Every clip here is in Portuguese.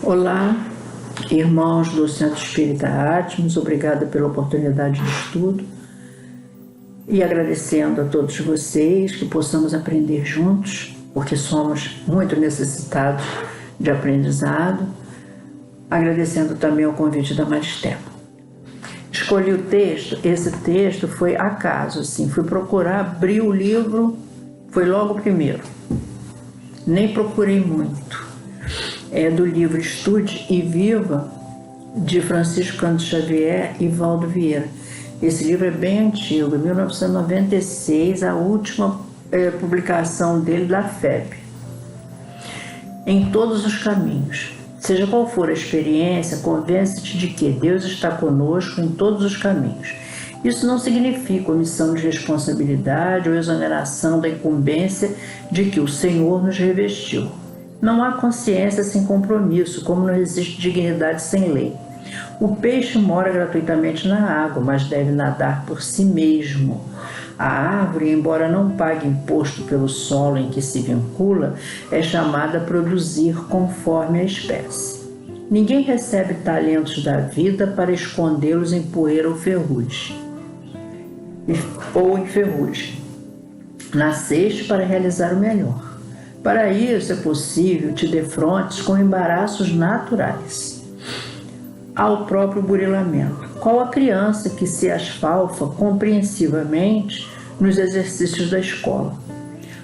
Olá, irmãos do Centro Espírita Atmos, obrigada pela oportunidade de estudo e agradecendo a todos vocês que possamos aprender juntos, porque somos muito necessitados de aprendizado, agradecendo também o convite da Maristela. Escolhi o texto, esse texto foi acaso, assim, fui procurar, abri o livro, foi logo o primeiro, nem procurei muito. É do livro Estude e Viva, de Francisco Cândido Xavier e Valdo Vieira. Esse livro é bem antigo, 1996, a última publicação dele da FEB. Em todos os caminhos, seja qual for a experiência, convence-te de que Deus está conosco em todos os caminhos. Isso não significa omissão de responsabilidade ou exoneração da incumbência de que o Senhor nos revestiu. Não há consciência sem compromisso, como não existe dignidade sem lei. O peixe mora gratuitamente na água, mas deve nadar por si mesmo. A árvore, embora não pague imposto pelo solo em que se vincula, é chamada a produzir conforme a espécie. Ninguém recebe talentos da vida para escondê-los em poeira ou ferrugem. Nasceste para realizar o melhor. Para isso é possível te defrontes com embaraços naturais. Ao próprio burilamento. Qual a criança que se asfalfa compreensivamente nos exercícios da escola?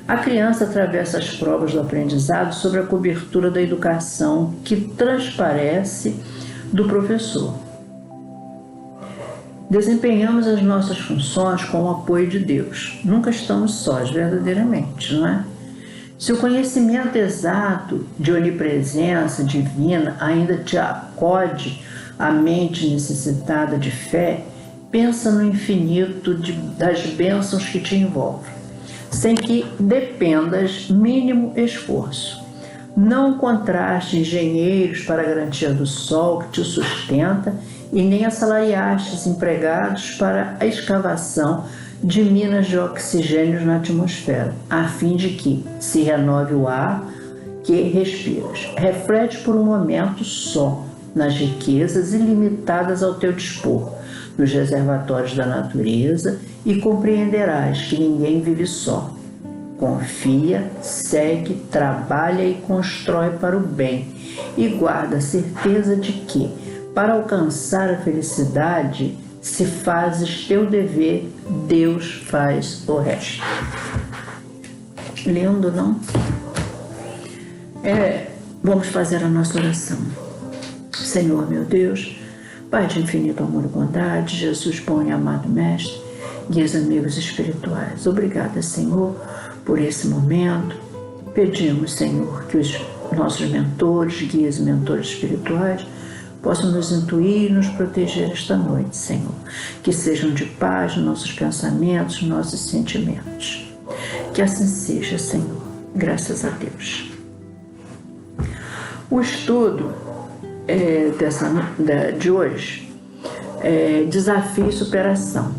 A criança atravessa as provas do aprendizado sob a cobertura da educação que transparece do professor. Desempenhamos as nossas funções com o apoio de Deus. Nunca estamos sós, verdadeiramente, não é? Se o conhecimento exato de onipresença divina ainda te acode a mente necessitada de fé, pensa no infinito das bênçãos que te envolvem, sem que dependas mínimo esforço. Não contraste engenheiros para a garantia do sol que te sustenta e nem assalariastes empregados para a escavação de minas de oxigênio na atmosfera, a fim de que se renove o ar que respiras. Reflete por um momento só nas riquezas ilimitadas ao teu dispor, nos reservatórios da natureza, e compreenderás que ninguém vive só. Confia, segue, trabalha e constrói para o bem, e guarda a certeza de que, para alcançar a felicidade, se fazes teu dever, Deus faz o resto. Lindo, não? Vamos fazer a nossa oração. Senhor, meu Deus, Pai de infinito amor e bondade, Jesus bom e amado Mestre, guias amigos espirituais. Obrigada, Senhor, por esse momento. Pedimos, Senhor, que os nossos mentores, guias e mentores espirituais possam nos intuir e nos proteger esta noite, Senhor. Que sejam de paz nossos pensamentos, nossos sentimentos. Que assim seja, Senhor. Graças a Deus. O estudo de hoje é desafio e superação.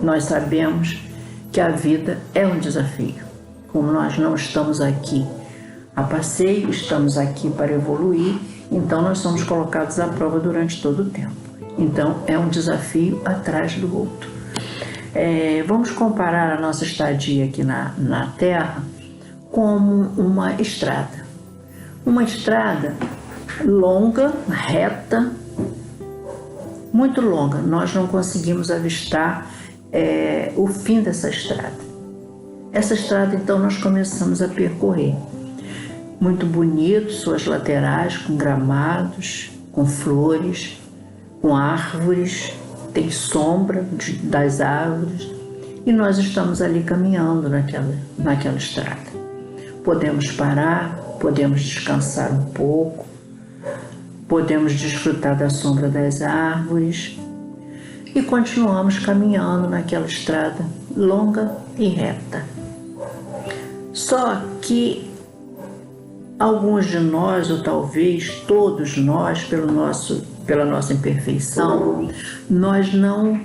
Nós sabemos que a vida é um desafio. Como nós não estamos aqui a passeio, estamos aqui para evoluir, então nós somos colocados à prova durante todo o tempo. Então é um desafio atrás do outro. Vamos comparar a nossa estadia aqui na Terra como uma estrada. Uma estrada longa, reta, muito longa. Nós não conseguimos avistar o fim dessa estrada. Essa estrada, então, nós começamos a percorrer. Muito bonito, suas laterais com gramados, com flores, com árvores, tem sombra das árvores, e nós estamos ali caminhando naquela estrada. Podemos parar, podemos descansar um pouco, podemos desfrutar da sombra das árvores e continuamos caminhando naquela estrada longa e reta. Só que alguns de nós, ou talvez todos nós, pela nossa imperfeição, nós não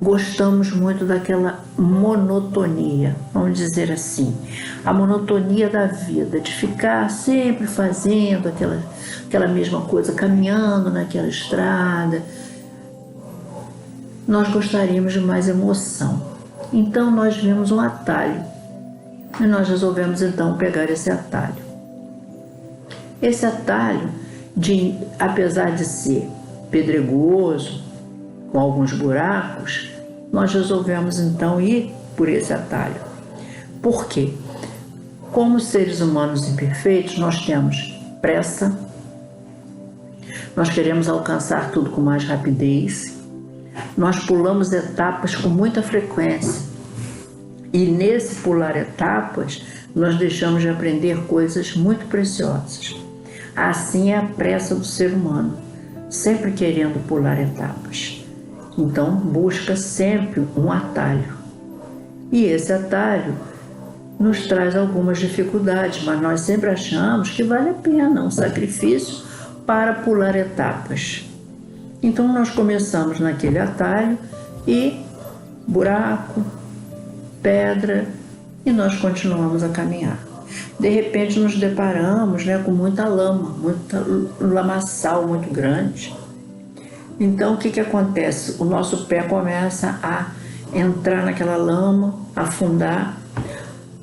gostamos muito daquela monotonia, vamos dizer assim, a monotonia da vida, de ficar sempre fazendo aquela mesma coisa, caminhando naquela estrada. Nós gostaríamos de mais emoção. Então nós vimos um atalho e nós resolvemos então pegar esse atalho. Esse atalho, apesar de ser pedregoso, com alguns buracos, nós resolvemos então ir por esse atalho. Por quê? Como seres humanos imperfeitos, nós temos pressa, nós queremos alcançar tudo com mais rapidez, nós pulamos etapas com muita frequência e nesse pular etapas nós deixamos de aprender coisas muito preciosas. Assim é a pressa do ser humano, sempre querendo pular etapas. Então busca sempre um atalho. E esse atalho nos traz algumas dificuldades, mas nós sempre achamos que vale a pena um sacrifício para pular etapas. Então nós começamos naquele atalho e buraco, pedra, e nós continuamos a caminhar. De repente nos deparamos, com muita lama, muita lamaçal muito grande. Então o que acontece? O nosso pé começa a entrar naquela lama, afundar.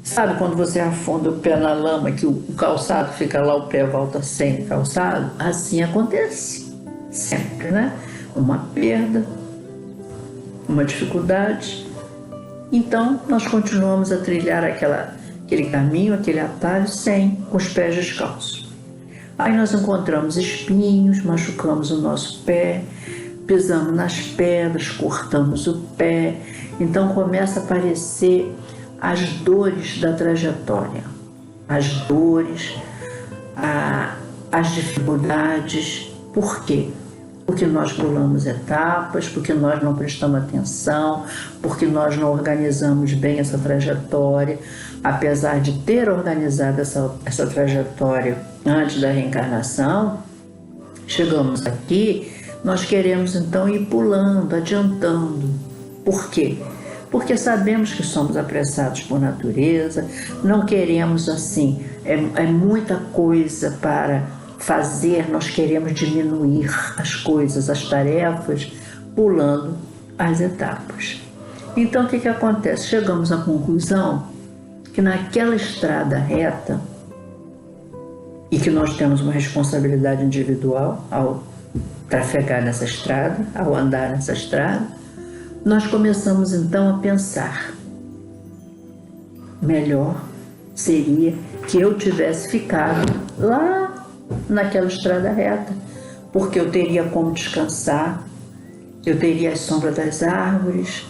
Sabe quando você afunda o pé na lama, que o calçado fica lá, o pé volta sem calçado? Assim acontece sempre, Uma perda, uma dificuldade. Então nós continuamos a trilhar aquele caminho, aquele atalho, com os pés descalços. Aí nós encontramos espinhos, machucamos o nosso pé, pisamos nas pedras, cortamos o pé. Então começa a aparecer as dores da trajetória, as dores, as dificuldades. Por quê? Porque nós pulamos etapas, porque nós não prestamos atenção, porque nós não organizamos bem essa trajetória. Apesar de ter organizado essa trajetória antes da reencarnação, chegamos aqui, nós queremos então ir pulando, adiantando. Por quê? Porque sabemos que somos apressados por natureza, não queremos assim, é muita coisa para fazer, nós queremos diminuir as coisas, as tarefas, pulando as etapas. Então o que acontece? Chegamos à conclusão que naquela estrada reta, e que nós temos uma responsabilidade individual ao trafegar nessa estrada, ao andar nessa estrada, nós começamos então a pensar: melhor seria que eu tivesse ficado lá naquela estrada reta, porque eu teria como descansar, eu teria a sombra das árvores,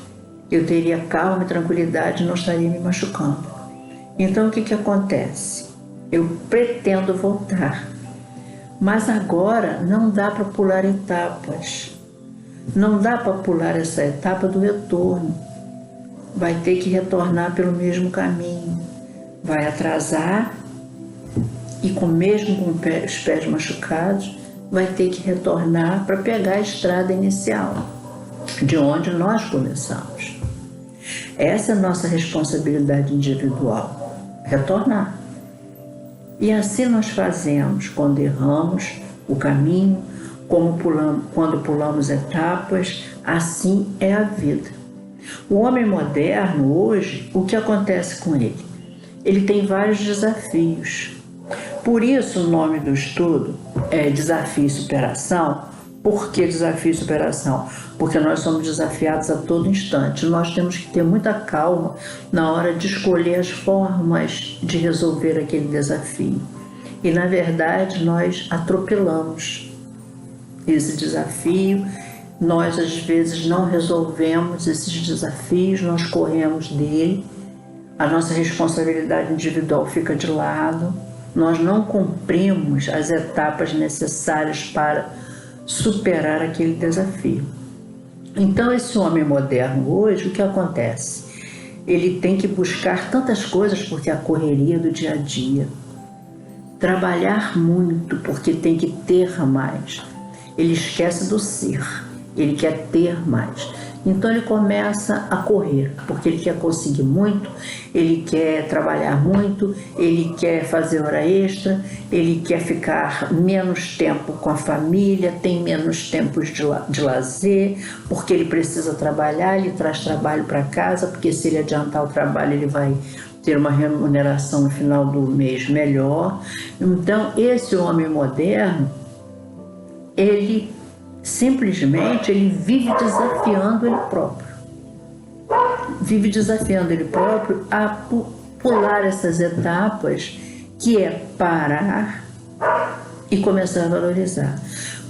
eu teria calma e tranquilidade, não estaria me machucando. Então o que acontece? Eu pretendo voltar, mas agora não dá para pular etapas. Não dá para pular essa etapa do retorno. Vai ter que retornar pelo mesmo caminho. Vai atrasar e mesmo com os pés machucados, vai ter que retornar para pegar a estrada inicial, de onde nós começamos. Essa é a nossa responsabilidade individual, retornar. E assim nós fazemos quando erramos o caminho, quando pulamos etapas, assim é a vida. O homem moderno hoje, o que acontece com ele? Ele tem vários desafios. Por isso o nome do estudo é Desafio e Superação. Por que desafio e superação? Porque nós somos desafiados a todo instante. Nós temos que ter muita calma na hora de escolher as formas de resolver aquele desafio. E, na verdade, nós atropelamos esse desafio. Nós, às vezes, não resolvemos esses desafios, nós corremos dele. A nossa responsabilidade individual fica de lado. Nós não cumprimos as etapas necessárias para superar aquele desafio. Então esse homem moderno hoje, o que acontece? Ele tem que buscar tantas coisas porque a correria do dia a dia, trabalhar muito porque tem que ter mais. Ele esquece do ser, ele quer ter mais. Então ele começa a correr, porque ele quer conseguir muito, ele quer trabalhar muito, ele quer fazer hora extra, ele quer ficar menos tempo com a família, tem menos tempos de lazer, porque ele precisa trabalhar, ele traz trabalho para casa, porque se ele adiantar o trabalho ele vai ter uma remuneração no final do mês melhor. Então esse homem moderno, ele simplesmente vive desafiando ele próprio. Vive desafiando ele próprio a pular essas etapas, que é parar e começar a valorizar.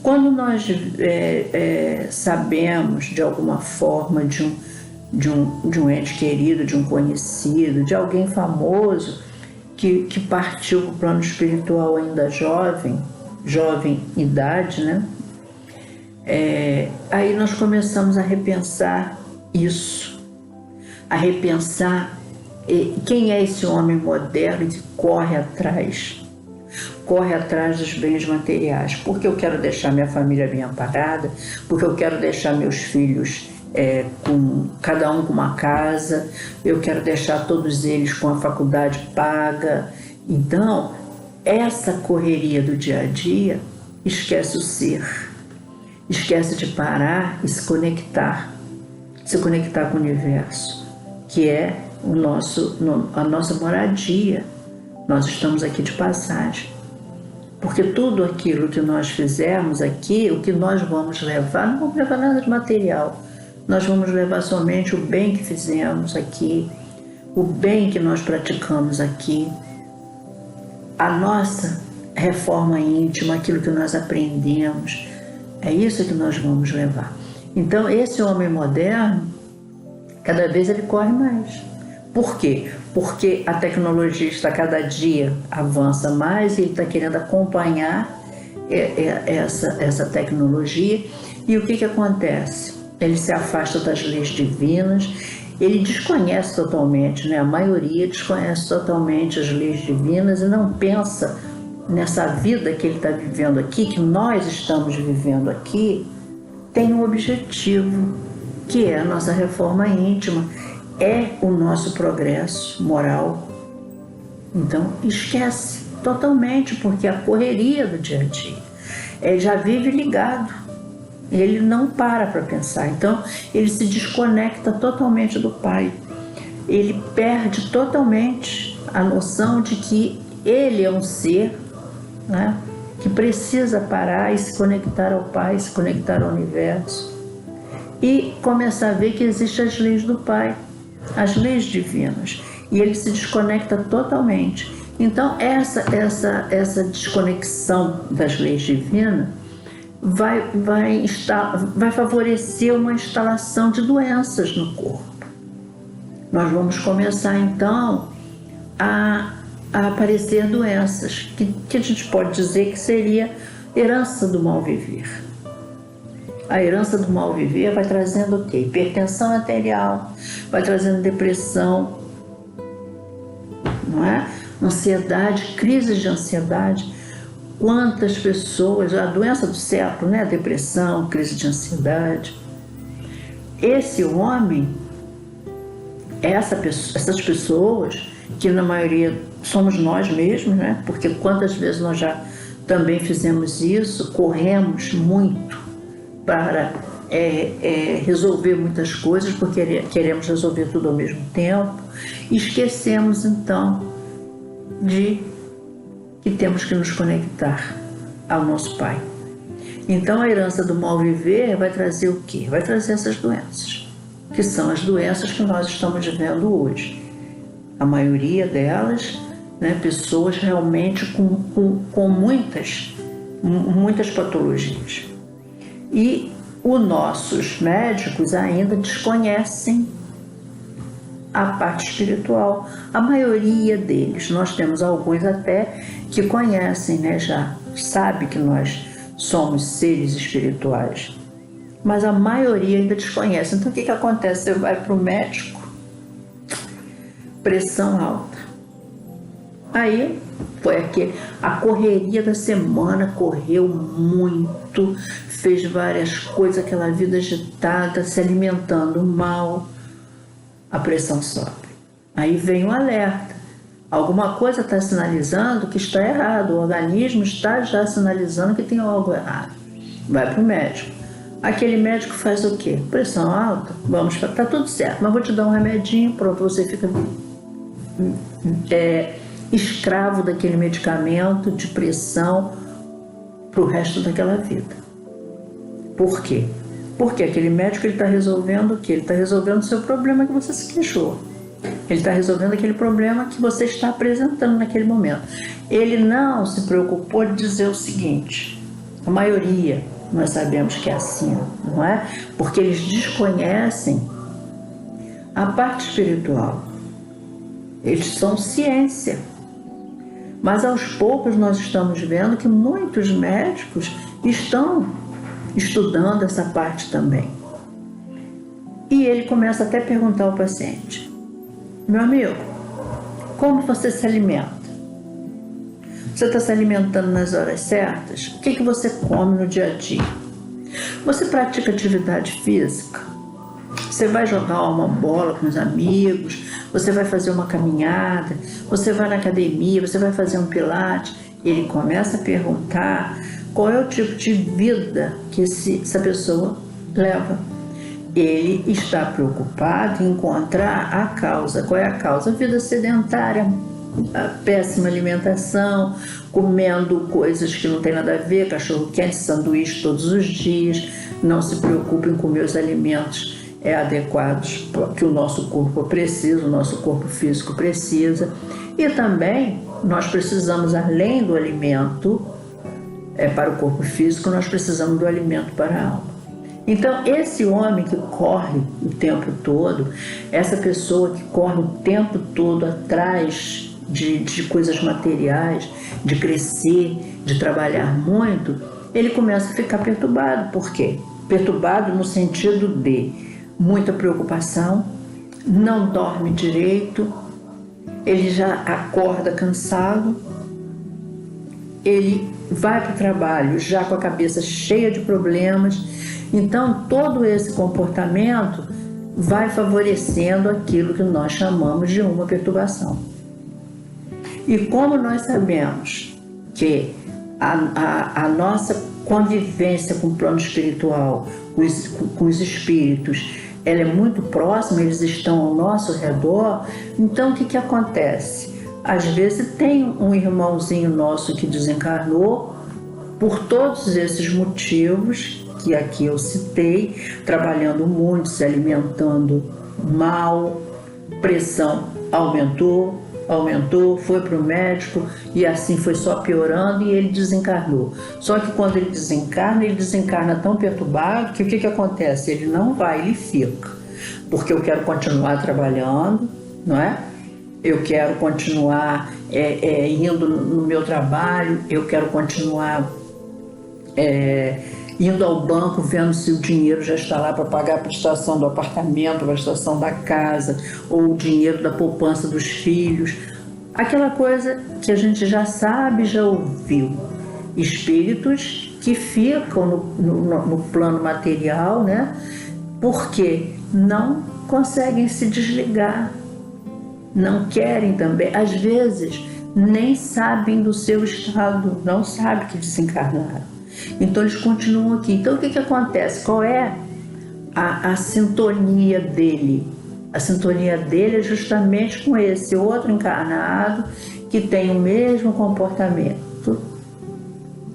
Quando nós sabemos de alguma forma de um ente querido, de um conhecido, de alguém famoso que partiu para o plano espiritual ainda jovem idade, né? Aí nós começamos a repensar isso, a repensar quem é esse homem moderno que corre atrás dos bens materiais, porque eu quero deixar minha família bem amparada, porque eu quero deixar meus filhos com cada um com uma casa, eu quero deixar todos eles com a faculdade paga. Então, essa correria do dia a dia esquece o ser, esquece de parar e se conectar com o universo, que é a nossa moradia. Nós estamos aqui de passagem, porque tudo aquilo que nós fizermos aqui, o que nós vamos levar, não vamos levar nada de material, nós vamos levar somente o bem que fizemos aqui, o bem que nós praticamos aqui, a nossa reforma íntima, aquilo que nós aprendemos. É isso que nós vamos levar. Então, esse homem moderno, cada vez ele corre mais. Por quê? Porque a tecnologia está cada dia avança mais e ele está querendo acompanhar essa tecnologia. E o que acontece? Ele se afasta das leis divinas, ele desconhece totalmente, né? A maioria desconhece totalmente as leis divinas e não pensa nessa vida que ele está vivendo aqui, que nós estamos vivendo aqui, tem um objetivo, que é a nossa reforma íntima, é o nosso progresso moral. Então esquece totalmente, porque a correria do dia a dia, ele já vive ligado, ele não para pensar. Então ele se desconecta totalmente do Pai, ele perde totalmente a noção de que ele é um ser, né, que precisa parar e se conectar ao Pai, se conectar ao universo e começar a ver que existem as leis do Pai, as leis divinas, e ele se desconecta totalmente. Então essa desconexão das leis divinas vai favorecer uma instalação de doenças no corpo. Nós vamos começar então a aparecer doenças, que a gente pode dizer que seria herança do mal viver. A herança do mal viver vai trazendo o quê? Hipertensão arterial, vai trazendo depressão, não é? Ansiedade, crises de ansiedade. Quantas pessoas, a doença do século, né? Depressão, crise de ansiedade. Esse homem, essas pessoas, que na maioria somos nós mesmos, né? Porque quantas vezes nós já também fizemos isso, corremos muito para resolver muitas coisas, porque queremos resolver tudo ao mesmo tempo, e esquecemos então de que temos que nos conectar ao nosso Pai. Então a herança do mal viver vai trazer o quê? Vai trazer essas doenças, que são as doenças que nós estamos vivendo hoje. A maioria delas, né, pessoas realmente com muitas patologias. E os nossos médicos ainda desconhecem a parte espiritual. A maioria deles, nós temos alguns até que conhecem, né, já sabe que nós somos seres espirituais, mas a maioria ainda desconhece. Então o que acontece? Você vai para o médico, pressão alta, Aí foi a correria da semana, correu muito, fez várias coisas, aquela vida agitada, se alimentando mal, a pressão sobe. Aí vem o alerta. Alguma coisa está sinalizando que está errado, o organismo está já sinalizando que tem algo errado. Vai para o médico. Aquele médico faz o quê? Pressão alta? Vamos, tá tudo certo, mas vou te dar um remedinho, pronto, você fica escravo daquele medicamento de pressão para o resto daquela vida. Por quê? Porque aquele médico está resolvendo o quê? Ele está resolvendo o seu problema que você se queixou. Ele está resolvendo aquele problema que você está apresentando naquele momento. Ele não se preocupou de dizer o seguinte: a maioria, nós sabemos que é assim, não é? Porque eles desconhecem a parte espiritual. Eles são ciência. Mas aos poucos nós estamos vendo que muitos médicos estão estudando essa parte também. E ele começa até a perguntar ao paciente: meu amigo, como você se alimenta? Você está se alimentando nas horas certas? O que você come no dia a dia? Você pratica atividade física? Você vai jogar uma bola com os amigos? Você vai fazer uma caminhada? Você vai na academia? Você vai fazer um pilates? Ele começa a perguntar qual é o tipo de vida que essa pessoa leva. Ele está preocupado em encontrar a causa. Qual é a causa? A vida sedentária, a péssima alimentação, comendo coisas que não tem nada a ver, cachorro quente, sanduíche todos os dias, não se preocupa em comer os alimentos adequados que o nosso corpo precisa, o nosso corpo físico precisa. E também nós precisamos, além do alimento para o corpo físico, nós precisamos do alimento para a alma. Então, esse homem que corre o tempo todo, essa pessoa que corre o tempo todo atrás de coisas materiais, de crescer, de trabalhar muito, ele começa a ficar perturbado. Por quê? Perturbado no sentido de muita preocupação, não dorme direito, ele já acorda cansado, ele vai para o trabalho já com a cabeça cheia de problemas. Então, todo esse comportamento vai favorecendo aquilo que nós chamamos de uma perturbação. E como nós sabemos que a nossa convivência com o plano espiritual, com os espíritos, ela é muito próxima, eles estão ao nosso redor, então o que acontece? Às vezes tem um irmãozinho nosso que desencarnou por todos esses motivos que aqui eu citei, trabalhando muito, se alimentando mal, pressão aumentou, foi para o médico e assim foi só piorando e ele desencarnou. Só que quando ele desencarna tão perturbado que o que acontece? Ele não vai, ele fica. Porque eu quero continuar trabalhando, não é? Eu quero continuar indo no meu trabalho, eu quero continuar indo ao banco, vendo se o dinheiro já está lá para pagar a prestação do apartamento, a prestação da casa, ou o dinheiro da poupança dos filhos. Aquela coisa que a gente já sabe, já ouviu. Espíritos que ficam no plano material, né? Porque não conseguem se desligar, não querem também, às vezes nem sabem do seu estado, não sabem que desencarnaram. Então eles continuam aqui. Então o que acontece? Qual é a sintonia dele? A sintonia dele é justamente com esse outro encarnado que tem o mesmo comportamento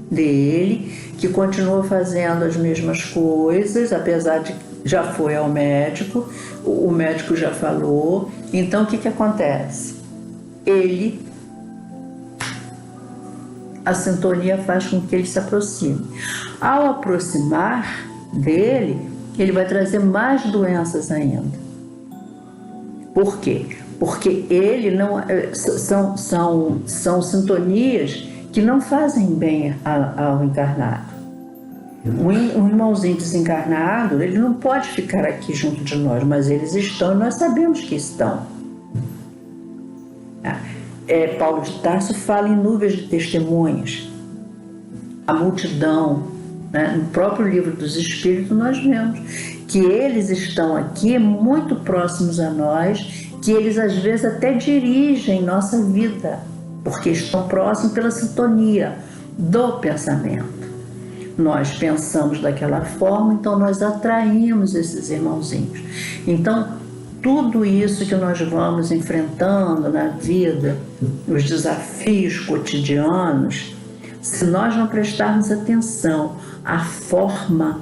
dele, que continua fazendo as mesmas coisas, apesar de já foi ao médico, o médico já falou. Então o que acontece? A sintonia faz com que ele se aproxime. Ao aproximar dele, ele vai trazer mais doenças ainda. Por quê? Porque ele não são sintonias que não fazem bem ao encarnado. Um irmãozinho desencarnado, ele não pode ficar aqui junto de nós, mas eles estão e nós sabemos que estão. Paulo de Tarso fala em nuvens de testemunhas, a multidão, né? No próprio livro dos Espíritos nós vemos que eles estão aqui muito próximos a nós, que eles às vezes até dirigem nossa vida, porque estão próximos pela sintonia do pensamento. Nós pensamos daquela forma, então nós atraímos esses irmãozinhos. Então, tudo isso que nós vamos enfrentando na vida, os desafios cotidianos, se nós não prestarmos atenção à forma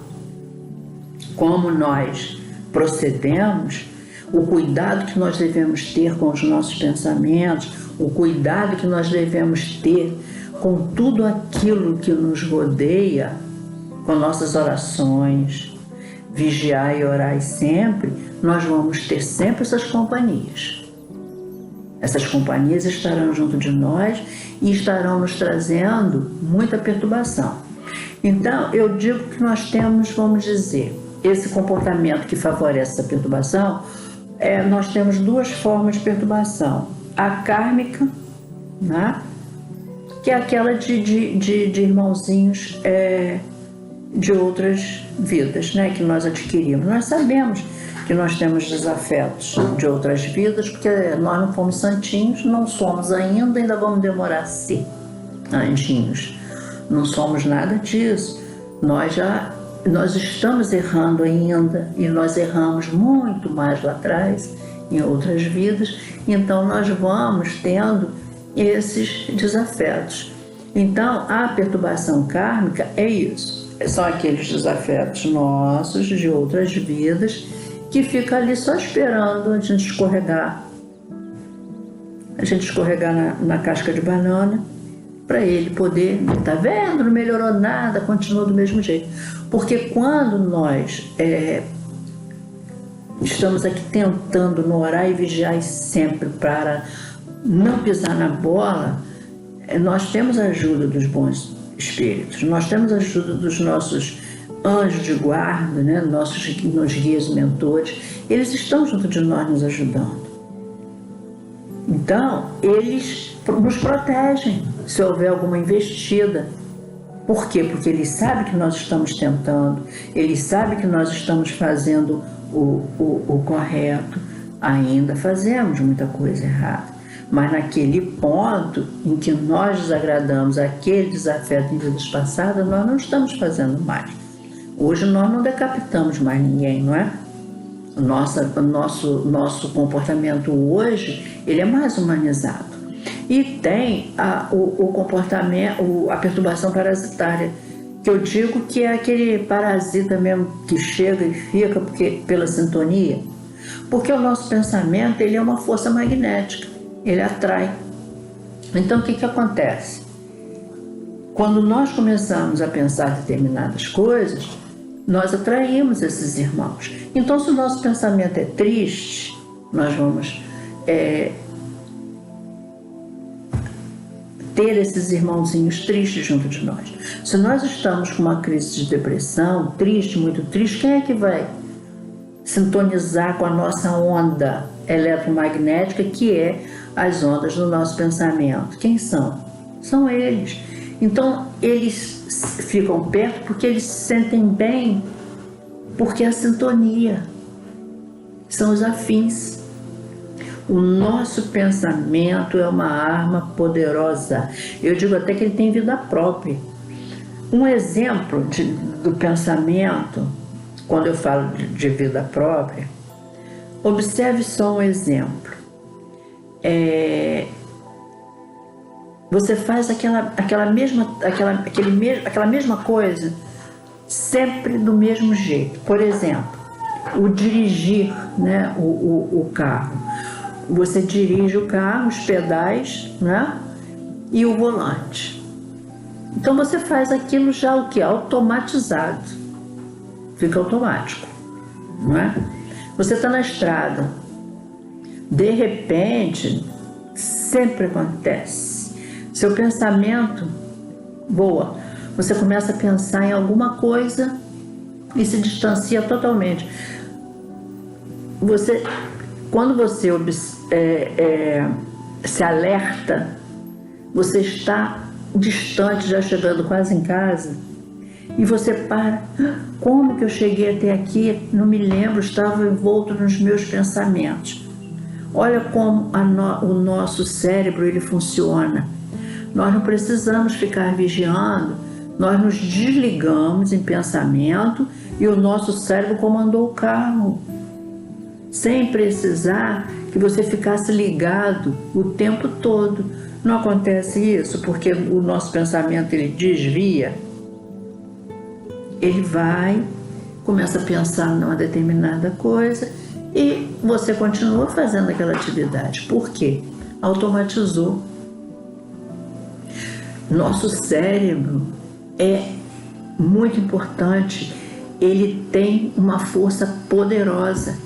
como nós procedemos, o cuidado que nós devemos ter com os nossos pensamentos, o cuidado que nós devemos ter com tudo aquilo que nos rodeia, com nossas orações, vigiar e orar sempre, nós vamos ter sempre essas companhias. Essas companhias estarão junto de nós e estarão nos trazendo muita perturbação. Então, eu digo que nós temos, vamos dizer, esse comportamento que favorece essa perturbação, nós temos duas formas de perturbação. A kármica, né? Que é aquela de irmãozinhos de outras vidas, né? Que nós adquirimos. Nós sabemos que nós temos desafetos de outras vidas, porque nós não fomos santinhos, não somos ainda vamos demorar a ser anjinhos. Não somos nada disso. Nós estamos errando ainda, e nós erramos muito mais lá atrás, em outras vidas, então nós vamos tendo esses desafetos. Então, a perturbação kármica é isso. São aqueles desafetos nossos, de outras vidas, que fica ali só esperando a gente escorregar. A gente escorregar na casca de banana, para ele poder, tá vendo, não melhorou nada, continua do mesmo jeito. Porque quando nós estamos aqui tentando orar e vigiar sempre para não pisar na bola, nós temos a ajuda dos bons espíritos, nós temos a ajuda dos nossos anjos de guarda, né? Nossos guias mentores, eles estão junto de nós nos ajudando. Então, eles nos protegem se houver alguma investida. Por quê? Porque eles sabem que nós estamos tentando, eles sabem que nós estamos fazendo o correto. Ainda fazemos muita coisa errada, mas naquele ponto em que nós desagradamos aquele desafeto em vidas passadas, nós não estamos fazendo mais. Hoje nós não decapitamos mais ninguém, não é? O nosso comportamento hoje, ele é mais humanizado. E tem o comportamento, a perturbação parasitária, que eu digo que é aquele parasita mesmo que chega e fica pela sintonia. Porque o nosso pensamento, ele é uma força magnética, ele atrai. Então, o que acontece? Quando nós começamos a pensar determinadas coisas, nós atraímos esses irmãos. Então, se o nosso pensamento é triste, nós vamos ter esses irmãozinhos tristes junto de nós. Se nós estamos com uma crise de depressão, triste, muito triste, quem é que vai sintonizar com a nossa onda eletromagnética, que é as ondas do nosso pensamento? Quem são? São eles. Então, eles ficam perto porque eles se sentem bem, porque é a sintonia, são os afins. O nosso pensamento é uma arma poderosa. Eu digo até que ele tem vida própria. Um exemplo do pensamento, quando eu falo de vida própria, observe só um exemplo. Você faz aquela mesma coisa sempre do mesmo jeito. Por exemplo, o dirigir, né, o carro. Você dirige o carro, os pedais, né, e o volante. Então você faz aquilo já o que? Automatizado. Fica automático, não é? Você está na estrada. De repente, sempre acontece. Seu pensamento voa. Você começa a pensar em alguma coisa e se distancia totalmente. Quando você se alerta, você está distante, já chegando quase em casa, e você para, como que eu cheguei até aqui? Não me lembro, estava envolto nos meus pensamentos. Olha como o nosso cérebro ele funciona. Nós não precisamos ficar vigiando, nós nos desligamos em pensamento e o nosso cérebro comandou o carro, sem precisar que você ficasse ligado o tempo todo. Não acontece isso porque o nosso pensamento ele desvia, ele vai, começa a pensar numa determinada coisa e você continua fazendo aquela atividade. Por quê? Automatizou. Nosso cérebro é muito importante, ele tem uma força poderosa.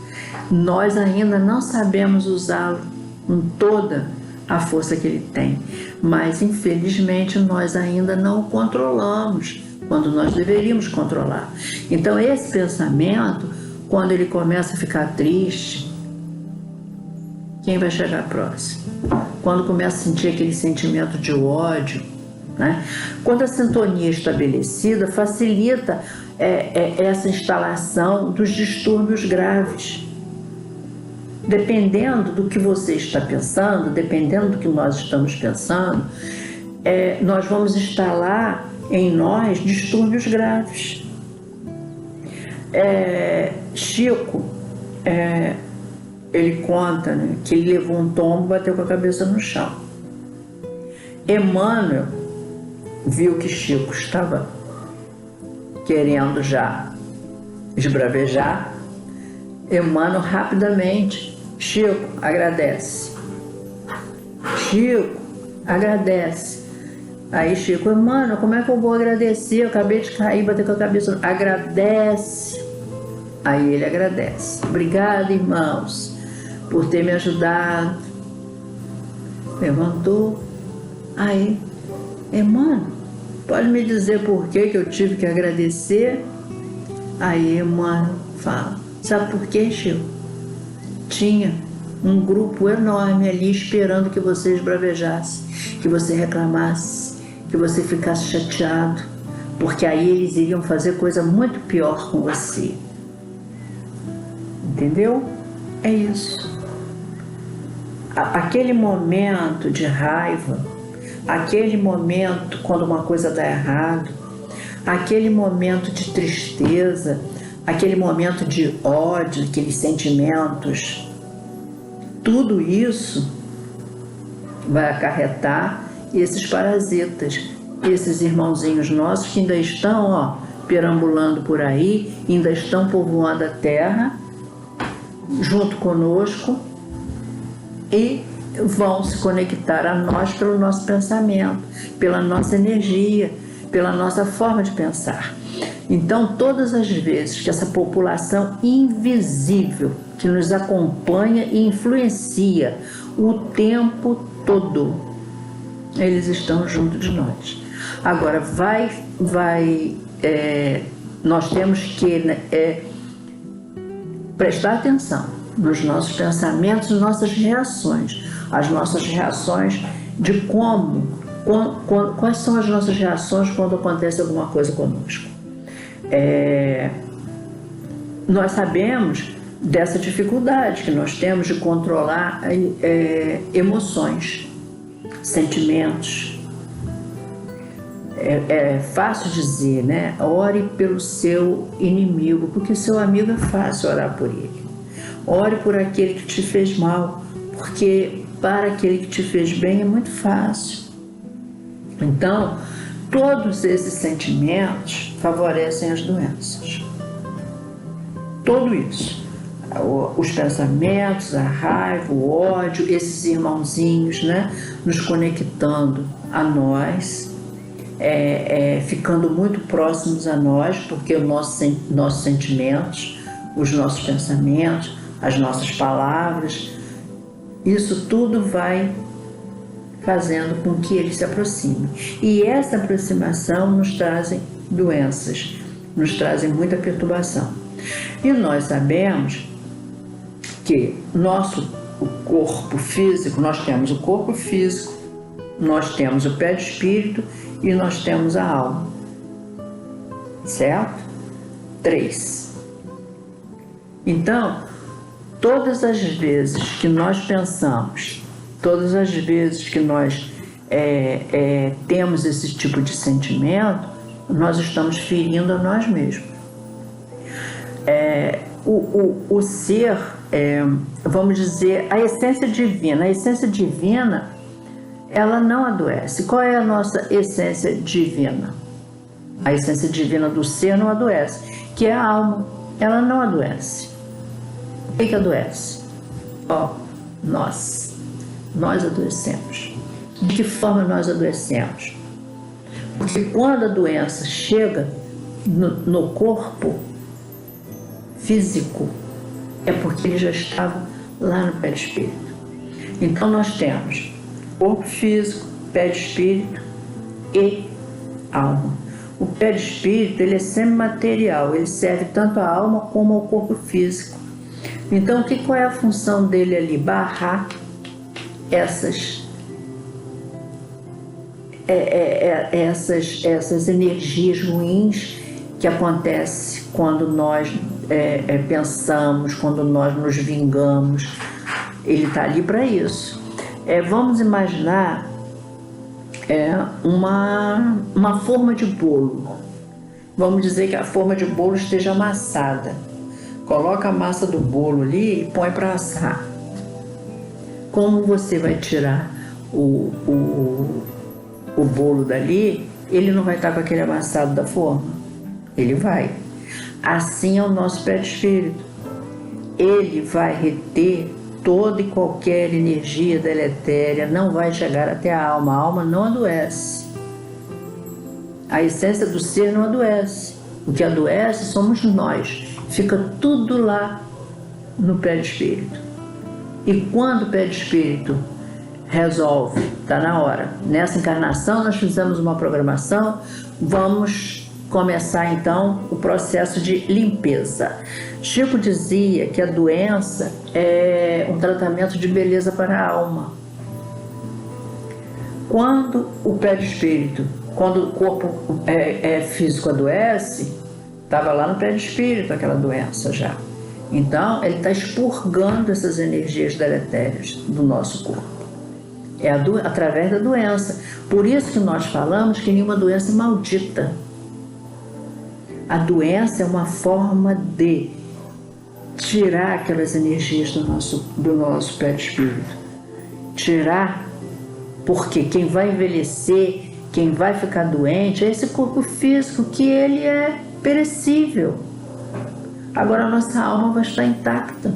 Nós ainda não sabemos usá-lo com toda a força que ele tem, mas infelizmente nós ainda não o controlamos quando nós deveríamos controlar. Então esse pensamento, quando ele começa a ficar triste, quem vai chegar próximo? Quando começa a sentir aquele sentimento de ódio, né? Quando a sintonia é estabelecida, facilita essa instalação dos distúrbios graves. Dependendo do que você está pensando, dependendo do que nós estamos pensando, nós vamos instalar em nós distúrbios graves. Chico, ele conta, né, que ele levou um tombo e bateu com a cabeça no chão. Emmanuel viu que Chico estava querendo já esbravejar. Emmanuel rapidamente: Chico, agradece. Chico, agradece. Aí Chico: Emmanuel, como é que eu vou agradecer? Eu acabei de cair, bater com a cabeça. Agradece. Aí ele agradece. Obrigado, irmãos, por ter me ajudado. Levantou. Aí, Emmanuel, pode me dizer por que eu tive que agradecer? Aí Emmanuel fala: sabe por quê, Chico? Tinha um grupo enorme ali esperando que você esbravejasse, que você reclamasse, que você ficasse chateado, porque aí eles iriam fazer coisa muito pior com você. Entendeu? É isso. Aquele momento de raiva, aquele momento quando uma coisa dá errado, aquele momento de tristeza, aquele momento de ódio, aqueles sentimentos, tudo isso vai acarretar esses parasitas, esses irmãozinhos nossos que ainda estão perambulando por aí, ainda estão povoando a terra junto conosco e vão se conectar a nós pelo nosso pensamento, pela nossa energia, pela nossa forma de pensar. Então, todas as vezes que essa população invisível que nos acompanha e influencia o tempo todo, eles estão junto de nós. Agora, nós temos que prestar atenção nos nossos pensamentos, nas nossas reações. As nossas reações de quais são as nossas reações quando acontece alguma coisa conosco. Nós sabemos dessa dificuldade que nós temos de controlar emoções, sentimentos. É fácil dizer, né? Ore pelo seu inimigo, porque seu amigo é fácil orar por ele. Ore por aquele que te fez mal, porque para aquele que te fez bem é muito fácil. Então, todos esses sentimentos favorecem as doenças. Tudo isso. Os pensamentos, a raiva, o ódio, esses irmãozinhos, né, nos conectando a nós, ficando muito próximos a nós, porque os nossos sentimentos, os nossos pensamentos, as nossas palavras, isso tudo vai fazendo com que eles se aproximem. E essa aproximação nos trazem doenças, nos trazem muita perturbação. E nós sabemos que nosso o corpo físico, nós temos o corpo físico, nós temos o perispírito e nós temos a alma. Certo? 3. Então, todas as vezes que nós pensamos, todas as vezes que nós temos esse tipo de sentimento, nós estamos ferindo a nós mesmos. O ser, vamos dizer, a essência divina, ela não adoece. Qual é a nossa essência divina? A essência divina do ser não adoece, que é a alma. Ela não adoece. O que adoece? Nós adoecemos. De que forma nós adoecemos? Porque quando a doença chega no corpo físico, é porque ele já estava lá no perispírito. Então nós temos corpo físico, perispírito e alma. O perispírito, ele é semimaterial, ele serve tanto à alma como ao corpo físico. Então, qual é a função dele ali? Barrar essas energias ruins que acontecem quando nós pensamos, quando nós nos vingamos. Ele está ali para isso. Vamos imaginar uma forma de bolo. Vamos dizer que a forma de bolo esteja amassada. Coloca a massa do bolo ali e põe para assar. Como você vai tirar o bolo dali, ele não vai estar com aquele amassado da forma. Ele vai. Assim é o nosso perispírito. Ele vai reter toda e qualquer energia deletéria, não vai chegar até a alma. A alma não adoece. A essência do ser não adoece. O que adoece somos nós. Fica tudo lá no perispírito. E quando o perispírito resolve, está na hora. Nessa encarnação nós fizemos uma programação, vamos começar então o processo de limpeza. Chico dizia que a doença é um tratamento de beleza para a alma. Quando o perispírito, quando o corpo físico adoece, estava lá no perispírito aquela doença já. Então, ele está expurgando essas energias deletérias do nosso corpo. Através da doença. Por isso que nós falamos que nenhuma doença é maldita. A doença é uma forma de tirar aquelas energias do nosso perispírito. Tirar, porque quem vai envelhecer, quem vai ficar doente, é esse corpo físico, que ele é perecível. Agora a nossa alma vai estar intacta.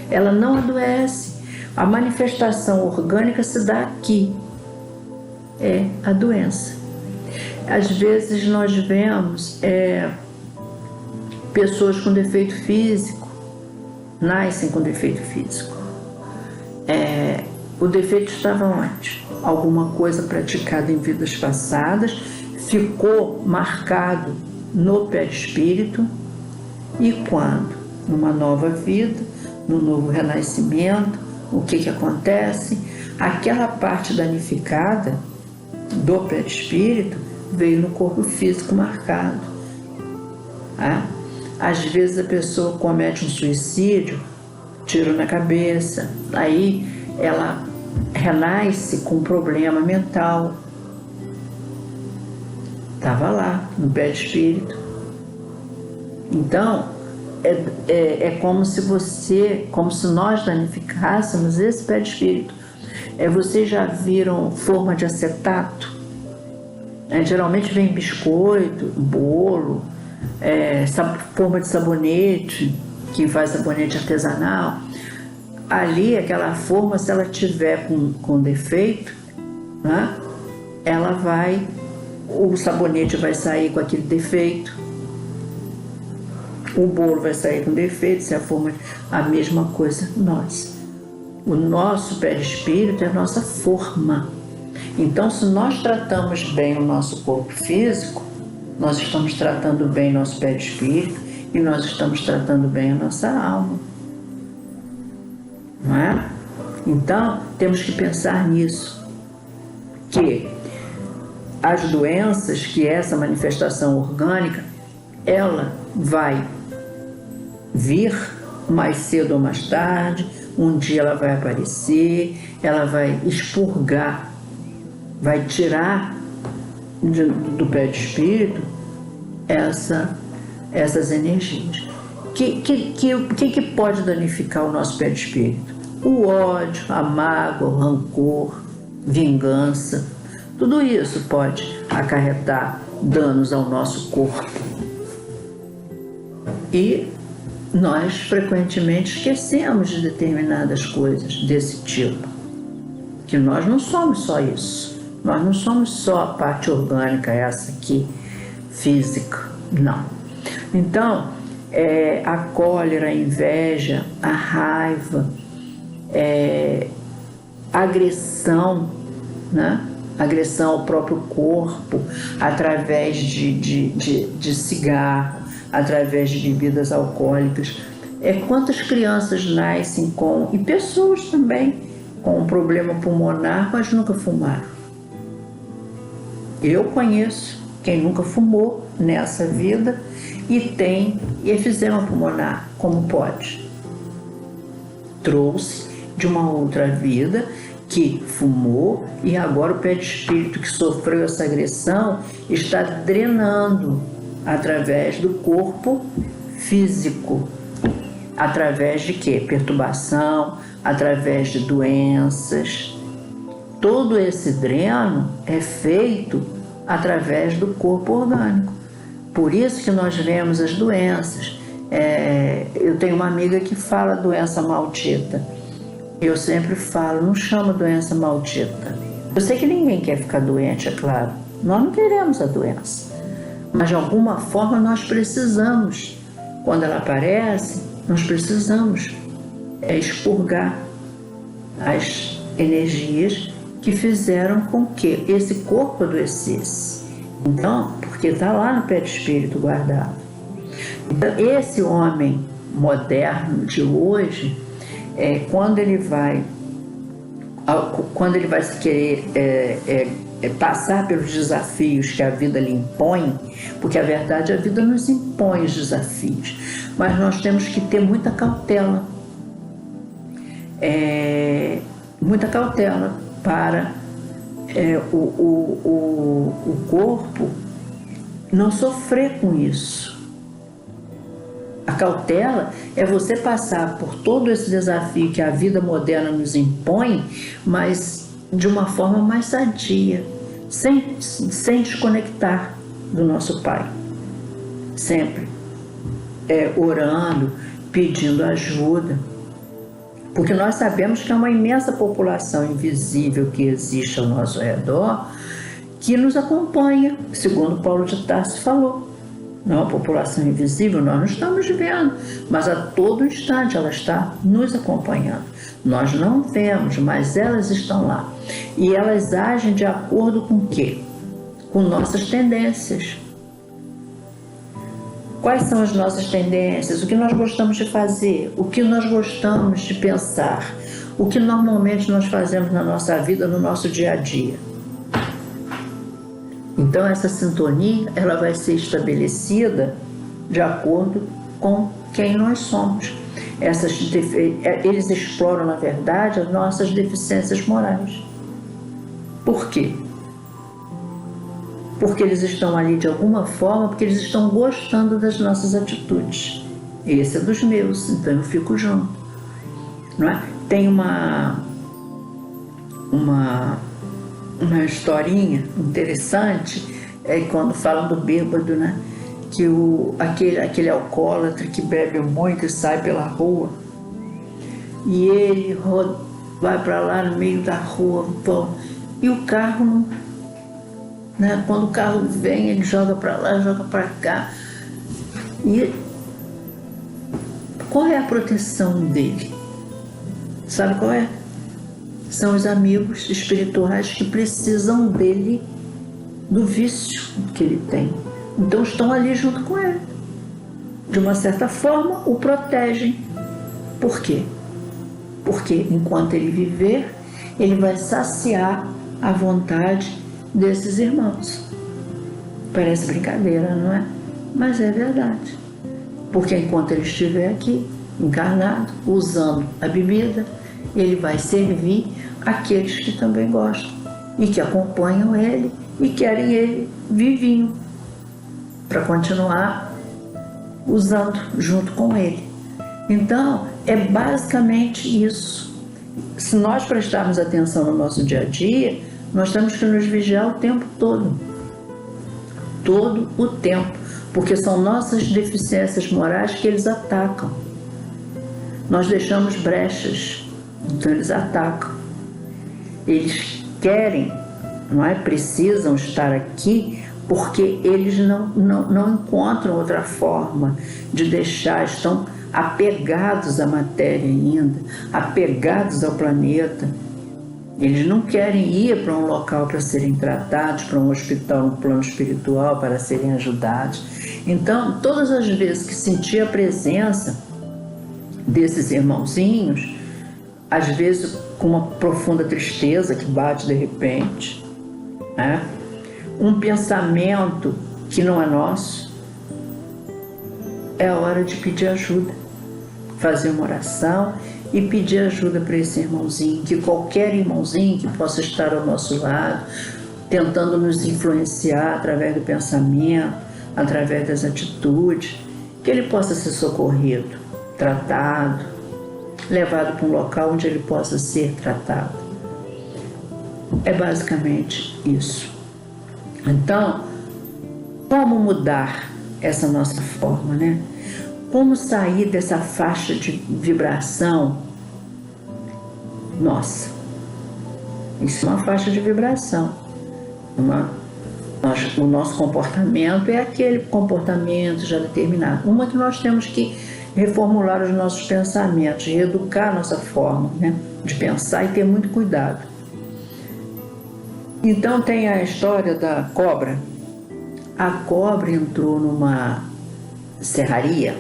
Ela não adoece. A manifestação orgânica se dá aqui. É a doença. Às vezes nós vemos pessoas com defeito físico, nascem com defeito físico. O defeito estava onde? Alguma coisa praticada em vidas passadas, ficou marcado no perispírito, e quando? Numa nova vida, no novo renascimento, o que acontece? Aquela parte danificada do perispírito veio no corpo físico marcado. Às vezes a pessoa comete um suicídio, tiro na cabeça, aí ela renasce com um problema mental. Estava lá no perispírito. Então, como se nós danificássemos esse perispírito. Vocês já viram forma de acetato? Geralmente vem biscoito, bolo, forma de sabonete, quem faz sabonete artesanal. Ali, aquela forma, se ela tiver com defeito, né, o sabonete vai sair com aquele defeito, o bolo vai sair com defeito, se a forma, a mesma coisa nós. O nosso perispírito é a nossa forma. Então, se nós tratamos bem o nosso corpo físico, nós estamos tratando bem nosso perispírito e nós estamos tratando bem a nossa alma. Não é? Então, temos que pensar nisso, que as doenças, que essa manifestação orgânica, ela vai vir mais cedo ou mais tarde, um dia ela vai aparecer, ela vai expurgar, vai tirar do perispírito essas energias. O que pode danificar o nosso perispírito? O ódio, a mágoa, o rancor, vingança, tudo isso pode acarretar danos ao nosso corpo. E nós frequentemente esquecemos de determinadas coisas desse tipo, que nós não somos só isso, nós não somos só a parte orgânica, essa aqui, física, não. Então, a cólera, a inveja, a raiva, a agressão, né? Agressão ao próprio corpo, através de cigarro, através de bebidas alcoólicas. Quantas crianças nascem e pessoas também, com um problema pulmonar, mas nunca fumaram. Eu conheço quem nunca fumou nessa vida e tem efizema pulmonar. Como pode? Trouxe de uma outra vida que fumou e agora o perispírito que sofreu essa agressão está drenando através do corpo físico. Através de quê? Perturbação, através de doenças. Todo esse dreno é feito através do corpo orgânico. Por isso que nós vemos as doenças. Eu tenho uma amiga que fala doença maldita. Eu sempre falo, não chama doença maldita. Eu sei que ninguém quer ficar doente, é claro. Nós não queremos a doença. Mas de alguma forma nós precisamos. Quando ela aparece, nós precisamos expurgar as energias que fizeram com que esse corpo adoecesse. Então, porque está lá no perispírito guardado. Então, esse homem moderno de hoje, quando ele vai se querer passar pelos desafios que a vida lhe impõe, porque a verdade, a vida nos impõe os desafios, mas nós temos que ter muita cautela, para o corpo não sofrer com isso. A cautela é você passar por todo esse desafio que a vida moderna nos impõe, mas de uma forma mais sadia, sem desconectar do nosso Pai. Sempre orando, pedindo ajuda. Porque nós sabemos que é uma imensa população invisível que existe ao nosso redor, que nos acompanha, segundo Paulo de Tarso falou. Não é uma população invisível, nós não estamos vendo, mas a todo instante ela está nos acompanhando. Nós não vemos, mas elas estão lá. E elas agem de acordo com o quê? Com nossas tendências. Quais são as nossas tendências? O que nós gostamos de fazer? O que nós gostamos de pensar? O que normalmente nós fazemos na nossa vida, no nosso dia a dia? Então essa sintonia, ela vai ser estabelecida de acordo com quem nós somos. Eles exploram, na verdade, as nossas deficiências morais. Por quê? Porque eles estão ali de alguma forma, porque eles estão gostando das nossas atitudes. Esse é dos meus, então eu fico junto. Não é? Tem uma historinha interessante, quando falam do bêbado, né? Que aquele alcoólatra que bebe muito e sai pela rua, e ele vai para lá no meio da rua, e o carro, né? Quando o carro vem, ele joga para lá, joga para cá. E qual é a proteção dele? Sabe qual é? São os amigos espirituais que precisam dele, do vício que ele tem. Então estão ali junto com ele. De uma certa forma, o protegem. Por quê? porque enquanto ele viver, ele vai saciar a vontade desses irmãos. Parece brincadeira, não é? Mas é verdade. Porque enquanto ele estiver aqui, encarnado, usando a bebida, ele vai servir aqueles que também gostam e que acompanham ele e querem ele vivinho para continuar usando junto com ele. Então, é basicamente isso. Se nós prestarmos atenção no nosso dia a dia, nós temos que nos vigiar o tempo todo. Todo o tempo. Porque são nossas deficiências morais que eles atacam. Nós deixamos brechas, então eles atacam. Eles querem, não é? Precisam estar aqui porque eles não encontram outra forma de deixar, estão apegados à matéria ainda, apegados ao planeta. Eles não querem ir para um local para serem tratados, para um hospital no plano espiritual para serem ajudados. Então, todas as vezes que senti a presença desses irmãozinhos, às vezes com uma profunda tristeza que bate de repente, né? Um pensamento que não é nosso, é a hora de pedir ajuda, fazer uma oração e pedir ajuda para esse irmãozinho, que qualquer irmãozinho que possa estar ao nosso lado, tentando nos influenciar através do pensamento, através das atitudes, que ele possa ser socorrido, tratado, levado para um local onde ele possa ser tratado. É basicamente isso. Então, como mudar essa nossa forma, né? Como sair dessa faixa de vibração nossa? Isso é uma faixa de vibração. O nosso comportamento é aquele comportamento já determinado. Uma que nós temos que reformular os nossos pensamentos, reeducar a nossa forma, né, de pensar e ter muito cuidado. Então tem a história da cobra. A cobra entrou numa serraria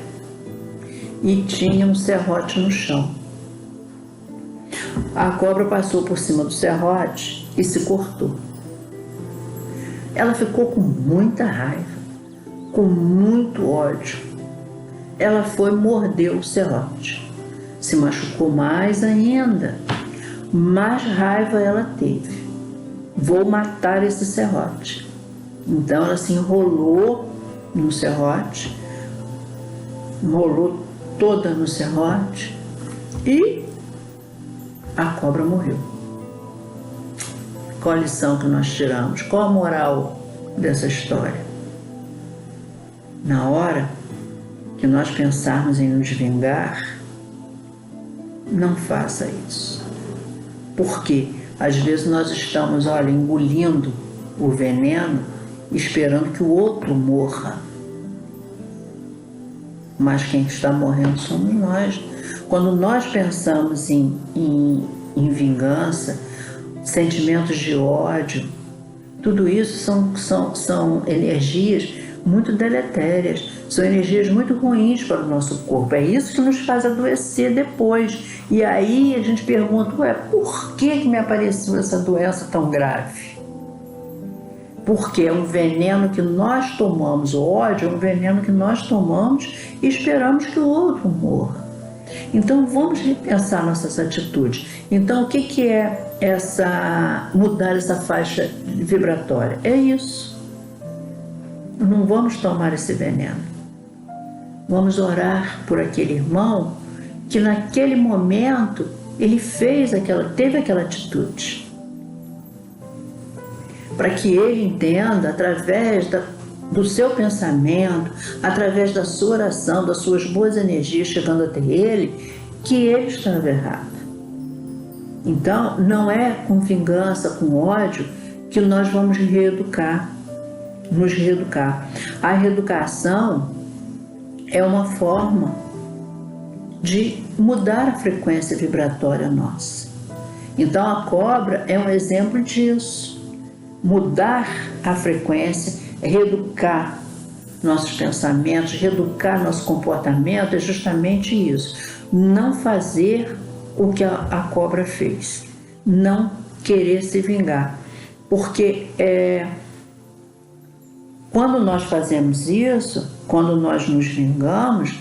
e tinha um serrote no chão. A cobra passou por cima do serrote e se cortou. Ela ficou com muita raiva, com muito ódio. Ela foi morder o serrote. Se machucou mais ainda. Mais raiva ela teve. Vou matar esse serrote. Então ela se enrolou no serrote, enrolou toda no serrote e a cobra morreu. Qual a lição que nós tiramos? Qual a moral dessa história? Na hora que nós pensarmos em nos vingar, não faça isso. Por quê? Às vezes nós estamos, engolindo o veneno, esperando que o outro morra. Mas quem está morrendo somos nós. Quando nós pensamos em vingança, sentimentos de ódio, tudo isso são energias muito deletérias, são energias muito ruins para o nosso corpo. É isso que nos faz adoecer depois. E aí a gente pergunta, por que me apareceu essa doença tão grave? Porque é um veneno que nós tomamos, o ódio é um veneno que nós tomamos e esperamos que o outro morra. Então vamos repensar nossas atitudes. Então o que é mudar essa faixa vibratória? É isso. Não vamos tomar esse veneno. Vamos orar por aquele irmão que naquele momento ele teve aquela atitude. Para que ele entenda, através do seu pensamento, através da sua oração, das suas boas energias chegando até ele, que ele estava errado. Então, não é com vingança, com ódio, que nós vamos nos reeducar. A reeducação é uma forma de mudar a frequência vibratória nossa. Então, a cobra é um exemplo disso. Mudar a frequência, reeducar nossos pensamentos, reeducar nosso comportamento é justamente isso. Não fazer o que a cobra fez, não querer se vingar, porque quando nós fazemos isso, quando nós nos vingamos,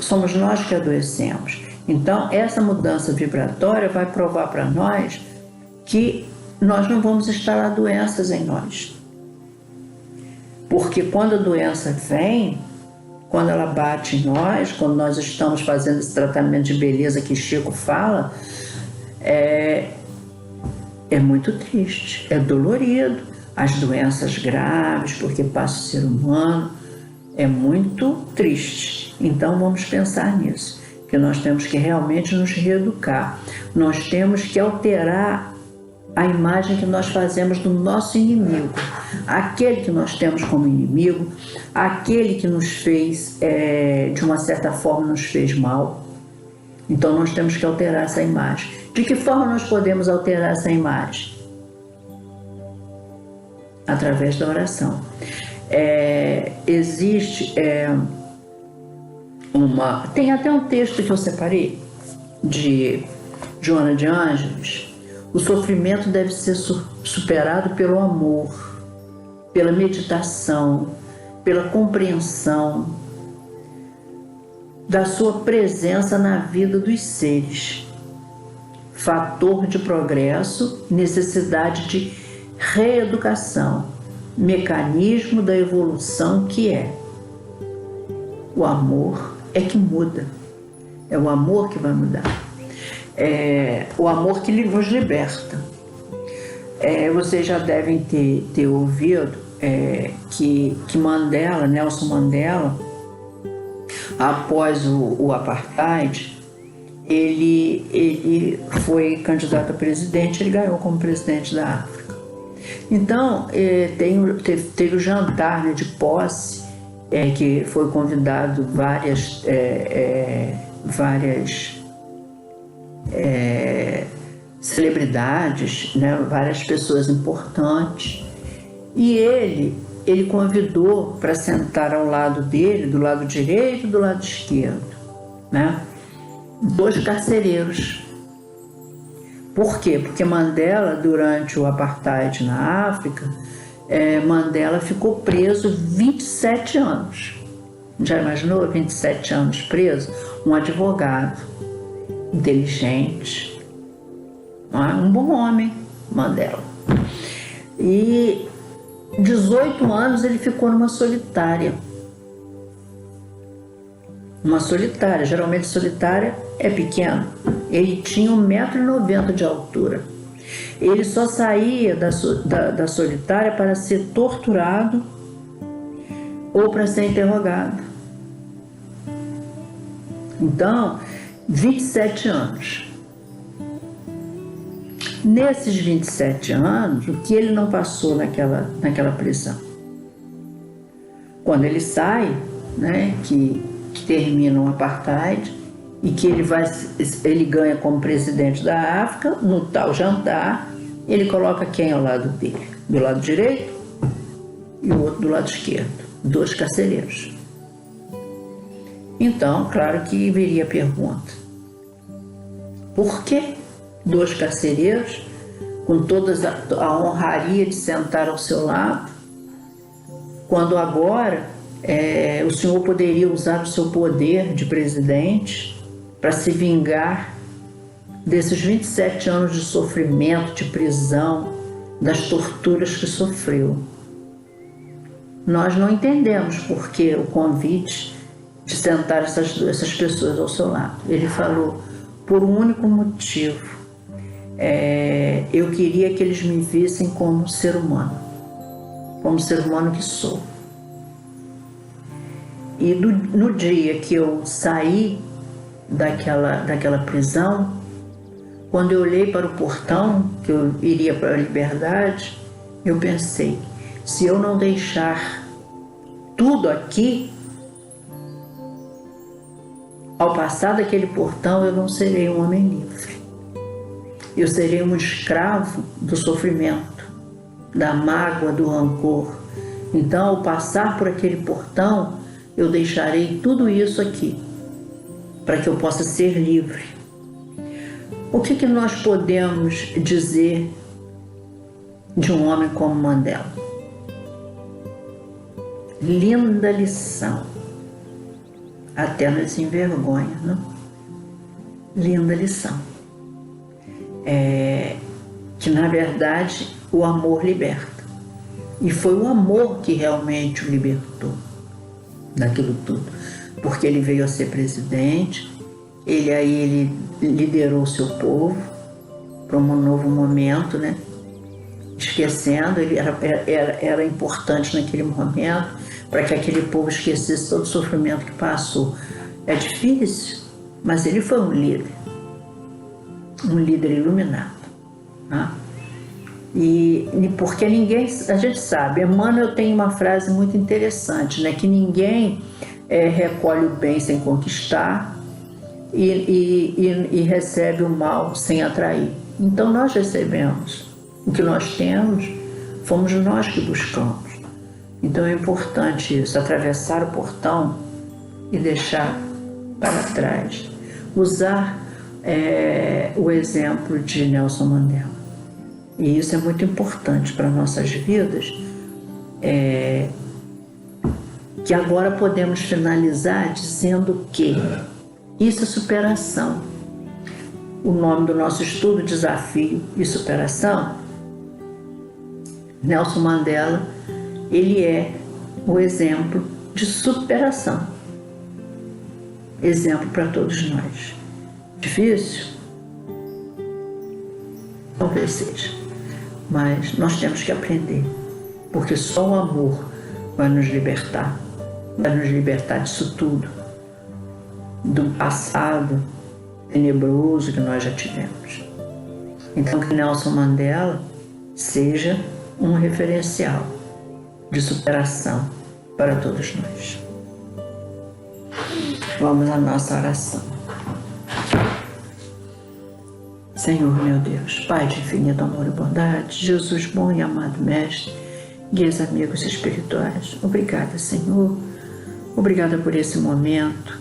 somos nós que adoecemos. Então, essa mudança vibratória vai provar para nós que nós não vamos instalar doenças em nós. Porque quando a doença vem, quando ela bate em nós, quando nós estamos fazendo esse tratamento de beleza que Chico fala, é muito triste, é dolorido. As doenças graves, porque passa o ser humano, é muito triste. Então vamos pensar nisso, que nós temos que realmente nos reeducar. Nós temos que alterar a imagem que nós fazemos do nosso inimigo, aquele que nós temos como inimigo, aquele que nos fez, de uma certa forma, nos fez mal. Então nós temos que alterar essa imagem. De que forma nós podemos alterar essa imagem? Através da oração. Existe tem até um texto que eu separei de Joana de Ângeles. O sofrimento deve ser superado pelo amor, pela meditação, pela compreensão da sua presença na vida dos seres. Fator de progresso, necessidade de reeducação, mecanismo da evolução que é. O amor é que muda, é o amor que vai mudar, é o amor que nos liberta. Vocês já devem ter ouvido que Mandela, Nelson Mandela, após o apartheid, ele foi candidato a presidente, ele ganhou como presidente da África. Então, teve o jantar de posse, que foi convidado várias celebridades, né, várias pessoas importantes, e ele convidou para sentar ao lado dele, do lado direito e do lado esquerdo, né, 2 carcereiros. Por quê? Porque Mandela, durante o apartheid na África, Mandela ficou preso 27 anos. Já imaginou 27 anos preso? Um advogado, inteligente, um bom homem, Mandela. E 18 anos ele ficou numa solitária. Uma solitária, geralmente solitária é pequena. Ele tinha 1,90 m de altura. Ele só saía da solitária para ser torturado ou para ser interrogado. Então, 27 anos. Nesses 27 anos, o que ele não passou naquela prisão? Quando ele sai, né, que termina o apartheid e que ele ganha como presidente da África, no tal jantar, ele coloca quem ao lado dele? Do lado direito e o outro do lado esquerdo, 2 carcereiros. Então, claro que viria a pergunta: por que 2 carcereiros, com toda a honraria de sentar ao seu lado, quando agora o senhor poderia usar o seu poder de presidente para se vingar desses 27 anos de sofrimento, de prisão, das torturas que sofreu? Nós não entendemos por que o convite de sentar essas pessoas ao seu lado. Ele falou: por um único motivo. Eu queria que eles me vissem como ser humano que sou. E no dia que eu saí daquela prisão, quando eu olhei para o portão, que eu iria para a liberdade, eu pensei: se eu não deixar tudo aqui, ao passar daquele portão, eu não serei um homem livre. Eu serei um escravo do sofrimento, da mágoa, do rancor. Então, ao passar por aquele portão, eu deixarei tudo isso aqui, para que eu possa ser livre. O que nós podemos dizer de um homem como Mandela? Linda lição, até nos envergonha, não? Linda lição. Que na verdade o amor liberta. E foi o amor que realmente o libertou daquilo tudo. Porque ele veio a ser presidente, ele liderou o seu povo para um novo momento, né? Esquecendo, ele era importante naquele momento para que aquele povo esquecesse todo o sofrimento que passou. É difícil, mas ele foi um líder iluminado, né? E porque ninguém, a gente sabe, Emmanuel tem uma frase muito interessante, né? Que ninguém recolhe o bem sem conquistar e recebe o mal sem atrair. Então nós recebemos o que nós temos, fomos nós que buscamos. Então é importante isso, atravessar o portão e deixar para trás. Usar o exemplo de Nelson Mandela. E isso é muito importante para nossas vidas, que agora podemos finalizar dizendo que isso é superação. O nome do nosso estudo, Desafio e Superação. Nelson Mandela, ele é o exemplo de superação. Exemplo para todos nós. Difícil? Talvez seja. Mas nós temos que aprender, porque só o amor vai nos libertar disso tudo, do passado tenebroso que nós já tivemos. Então que Nelson Mandela seja um referencial de superação para todos nós. Vamos à nossa oração. Senhor meu Deus, Pai de infinito amor e bondade, Jesus bom e amado Mestre, guias amigos espirituais, obrigada, Senhor, obrigada por esse momento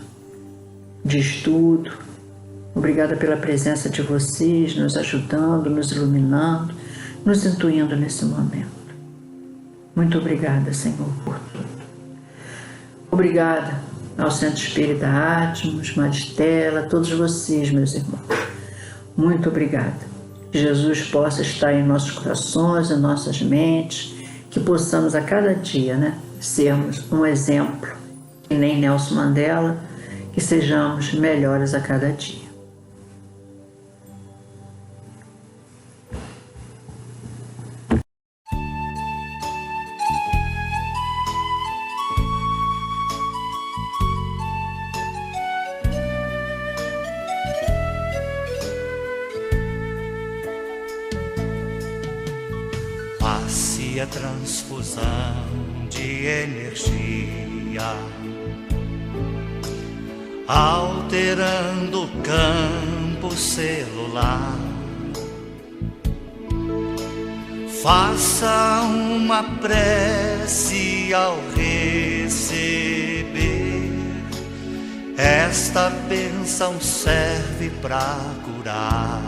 de estudo, obrigada pela presença de vocês, nos ajudando, nos iluminando, nos intuindo nesse momento. Muito obrigada, Senhor, por tudo. Obrigada ao Centro Espírita Atmos, Maristela, a todos vocês, meus irmãos. Muito obrigada. Que Jesus possa estar em nossos corações, em nossas mentes, que possamos a cada dia, né, sermos um exemplo, que nem Nelson Mandela, que sejamos melhores a cada dia. Passe a transfusão de energia, alterando o campo celular. Faça uma prece ao receber. Esta bênção serve para curar.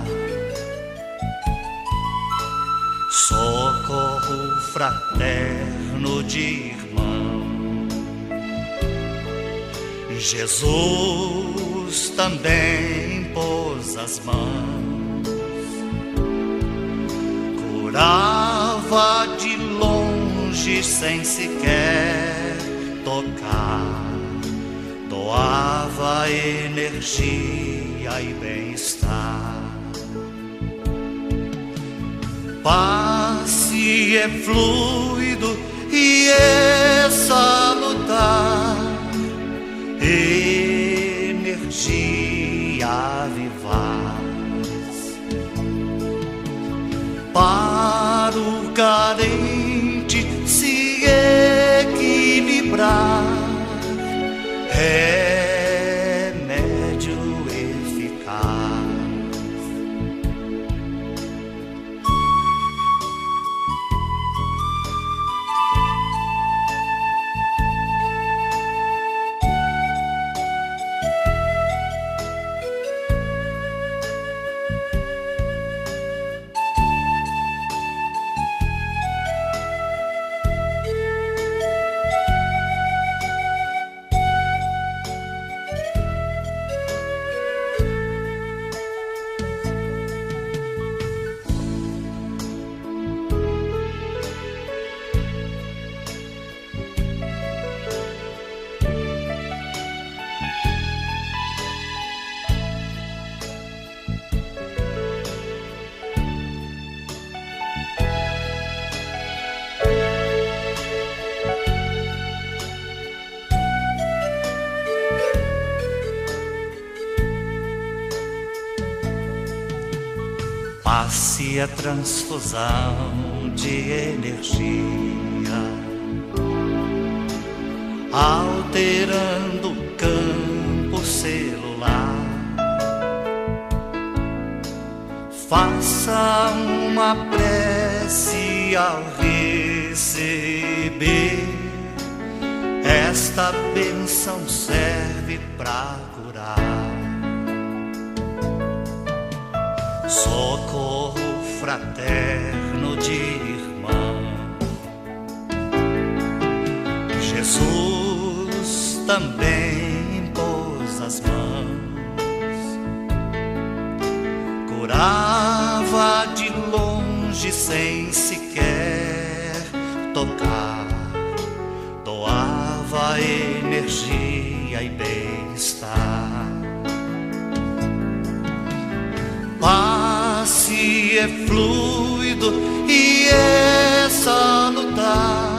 Socorro fraterno de irmão. Jesus também pôs as mãos, curava de longe sem sequer tocar, doava energia e bem-estar. Passe é fluido e é salutar, energia vivaz. Para o carente se equilibrar, remédio eficaz. passe a transfusão de energia, alterando o campo celular. Faça uma prece ao receber. Esta bênção serve pra curar. Socorro fraterno de irmã. Jesus também pôs as mãos. Curava de longe sem sequer tocar, doava energia e bem-estar. Passe é fluido e é salutar.